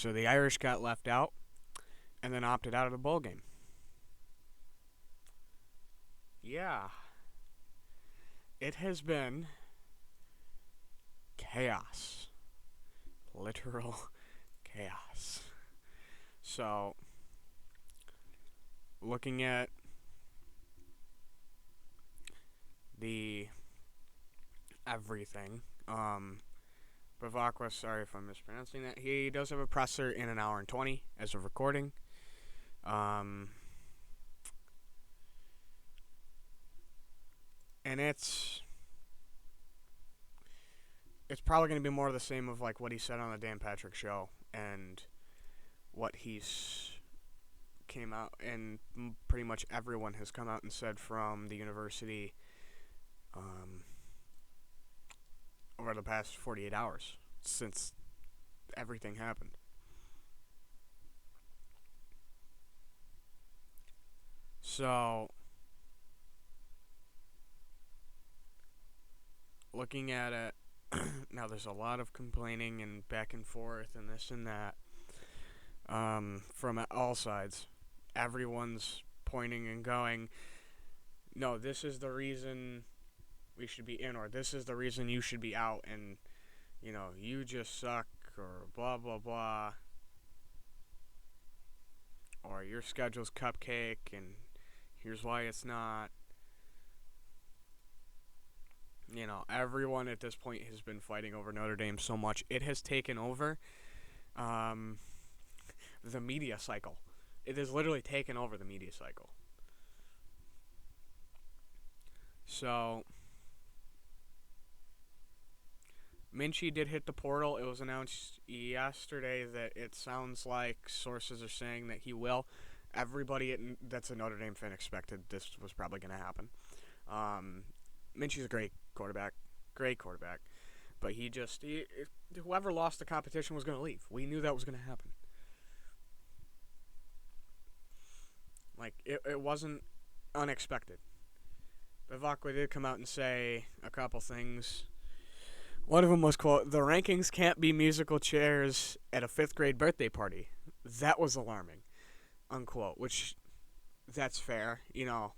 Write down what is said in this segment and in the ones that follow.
So the Irish got left out and then opted out of the bowl game. Yeah. It has been chaos. Literal chaos. So, looking at the everything, Bevacqua, sorry if I'm mispronouncing that, he does have a presser in an hour and 20 as of recording. And it's probably going to be more of the same of like what he said on the Dan Patrick show and what he's came out, and pretty much everyone has come out and said from the university over the past 48 hours since everything happened. So, looking at it, now there's a lot of complaining and back and forth and this and that from all sides. Everyone's pointing and going, no, this is the reason we should be in, or this is the reason you should be out, and, you know, you just suck, or blah, blah, blah. Or your schedule's cupcake, and here's why it's not. You know, everyone at this point has been fighting over Notre Dame so much. It has taken over the media cycle. It has literally taken over the media cycle. So, Minchie did hit the portal. It was announced yesterday that it sounds like sources are saying that he will. Everybody that's a Notre Dame fan expected this was probably going to happen. Minchie's a great quarterback, but whoever lost the competition was going to leave. We knew that was going to happen. Like, it wasn't unexpected. Bevacqua did come out and say a couple things. One of them was, quote, "The rankings can't be musical chairs at a 5th grade birthday party." That was alarming, unquote, which, that's fair. You know,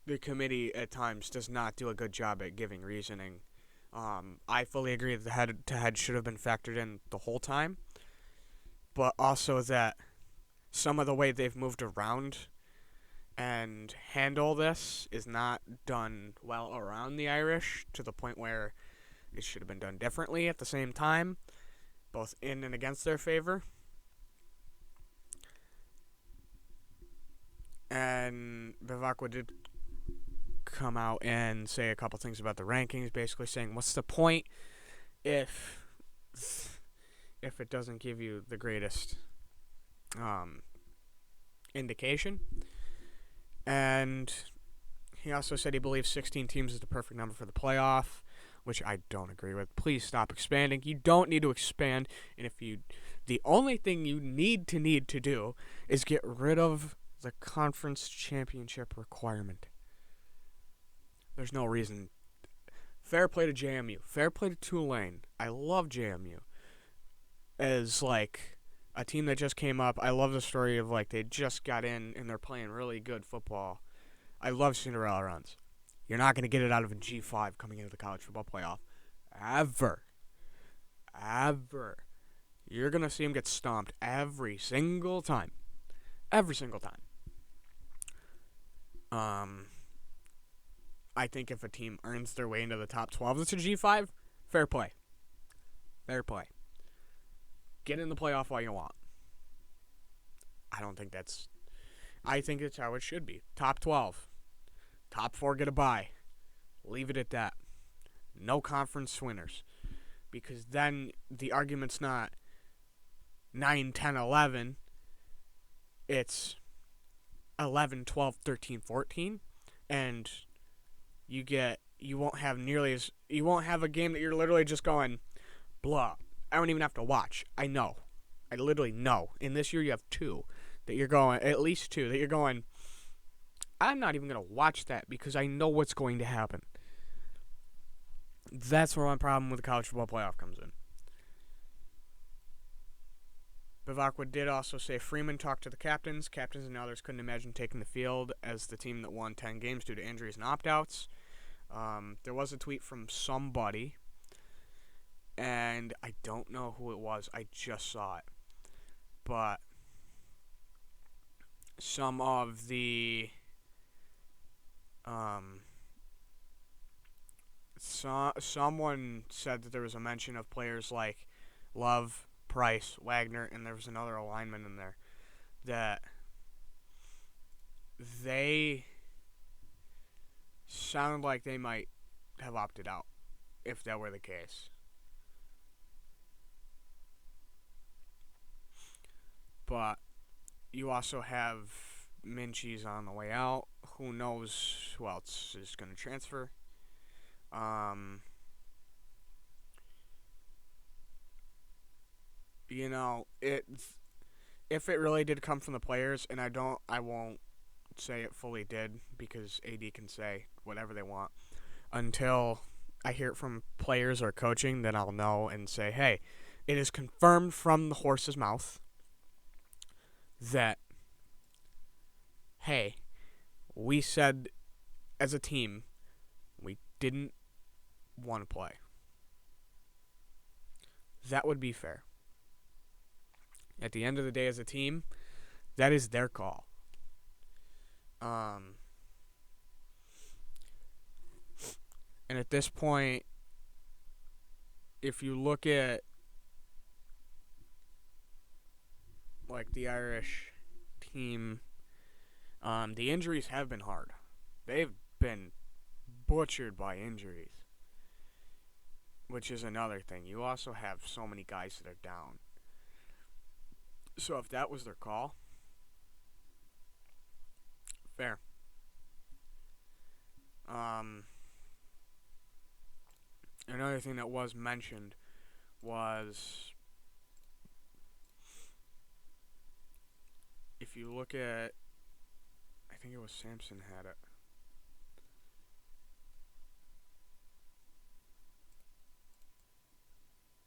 the committee at times does not do a good job at giving reasoning. I fully agree that the head-to-head should have been factored in the whole time, but also that some of the way they've moved around and handle this is not done well around the Irish, to the point where it should have been done differently at the same time, both in and against their favor. And Bevacqua did come out and say a couple things about the rankings, basically saying, what's the point if it doesn't give you the greatest indication? And he also said he believes 16 teams is the perfect number for the playoff, which I don't agree with. Please stop expanding. You don't need to expand, and the only thing you need to do is get rid of the conference championship requirement. There's no reason. Fair play to JMU. Fair play to Tulane. I love JMU as, like, a team that just came up. I love the story of, like, they just got in and they're playing really good football. I love Cinderella runs. You're not going to get it out of a G5 coming into the college football playoff. Ever. You're going to see them get stomped every single time. Every single time. I think if a team earns their way into the top 12 that's a G5, fair play. Get in the playoff while you want. I think it's how it should be. Top 12. Top 4 get a bye. Leave it at that. No conference winners. Because then the argument's not 9, 10, 11. It's 11, 12, 13, 14. And you won't have a game that you're literally just going, blah. I don't even have to watch. I know. I literally know. In this year, you have at least two, that you're going, I'm not even going to watch that because I know what's going to happen. That's where my problem with the college football playoff comes in. Bevacqua did also say Freeman talked to the captains. Captains and others couldn't imagine taking the field as the team that won 10 games due to injuries and opt-outs. There was a tweet from somebody, and I don't know who it was. I just saw it. But some of the someone said that there was a mention of players like Love, Price, Wagner, and there was another alignment in there that they sound like they might have opted out if that were the case. But you also have Minchie's on the way out. Who knows who else is going to transfer? If it really did come from the players, and I won't say it fully did because AD can say whatever they want until I hear it from players or coaching, then I'll know and say, hey, it is confirmed from the horse's mouth that, hey, we said as a team we didn't want to play. That would be fair. At the end of the day, as a team, that is their call. And at this point, if you look at like the Irish team, the injuries have been hard. They've been butchered by injuries, which is another thing. You also have so many guys that are down. So if that was their call, fair. Another thing that was mentioned was, if you look at, I think it was Samson had it.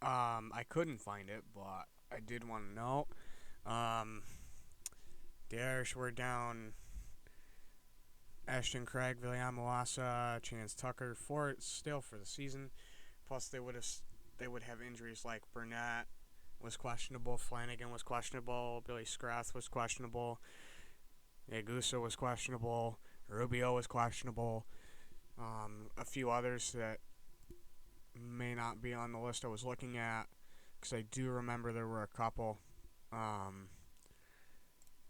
I couldn't find it, but I did want to know. The Irish were down Ashton Craig, William Moasa, Chance Tucker for the season. Plus they would have injuries like Burnett was questionable, Flanagan was questionable, Billy Scrath was questionable, Agusa was questionable, Rubio was questionable, a few others that may not be on the list I was looking at, because I do remember there were a couple.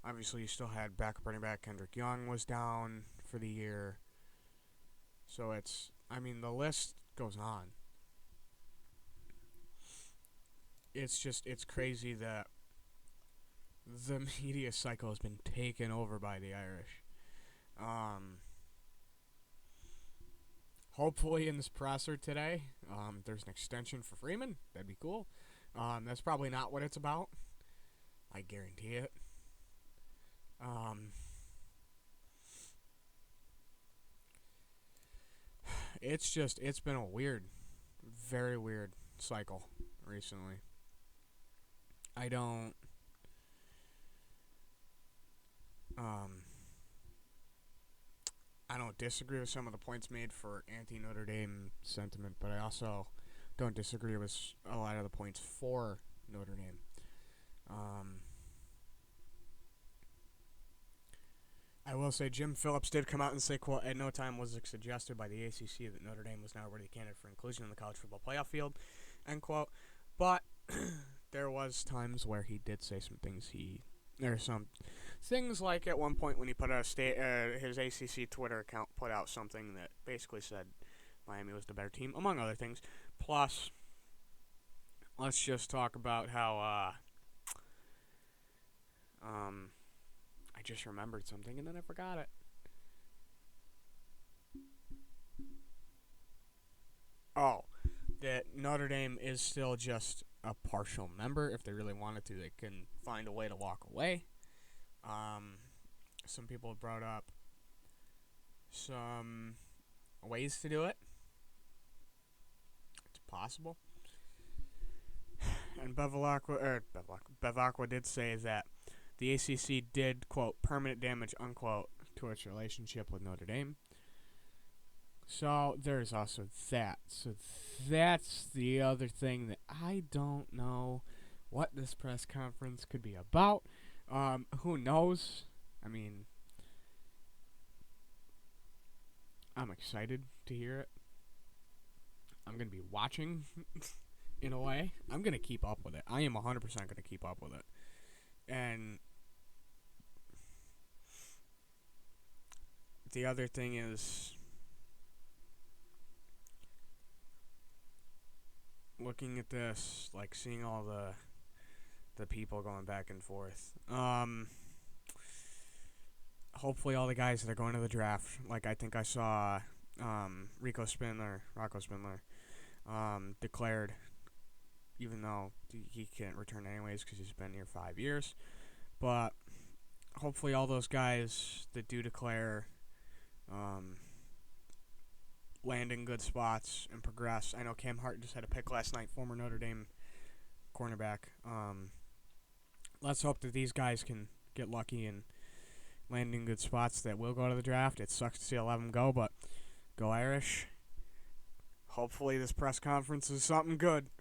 Obviously, you still had backup running back Kendrick Young was down for the year. So the list goes on. It's crazy that the media cycle has been taken over by the Irish. Hopefully in this presser today, there's an extension for Freeman. That'd be cool. That's probably not what it's about. I guarantee it. It's been a very weird cycle recently. I don't disagree with some of the points made for anti-Notre Dame sentiment, but I also don't disagree with a lot of the points for Notre Dame. I will say Jim Phillips did come out and say, quote, at no time was it suggested by the ACC that Notre Dame was now a worthy candidate for inclusion in the college football playoff field, end quote. But there was times where he did say some things. There are some things like at one point when he put out his ACC Twitter account put out something that basically said Miami was the better team, among other things. Plus, let's just talk about how I just remembered something and then I forgot it. Oh, that Notre Dame is still just a partial member. If they really wanted to, they can find a way to walk away. Some people have brought up some ways to do it. It's possible. and Bevacqua did say that the ACC did, quote, permanent damage, unquote, to its relationship with Notre Dame. So there's also that. So that's the other thing that I don't know what this press conference could be about. Who knows? I mean, I'm excited to hear it. I'm going to be watching in a way. I'm going to keep up with it. I am 100% going to keep up with it. And the other thing is looking at this, like seeing all the people going back and forth. Hopefully all the guys that are going to the draft, like I think I saw Rocco Spindler, declared, even though he can't return anyways because he's been here 5 years. But hopefully all those guys that do declare land in good spots and progress. I know Cam Hart just had a pick last night, former Notre Dame cornerback. Let's hope that these guys can get lucky and land in good spots that will go to the draft. It sucks to see 11 go, but go Irish. Hopefully this press conference is something good.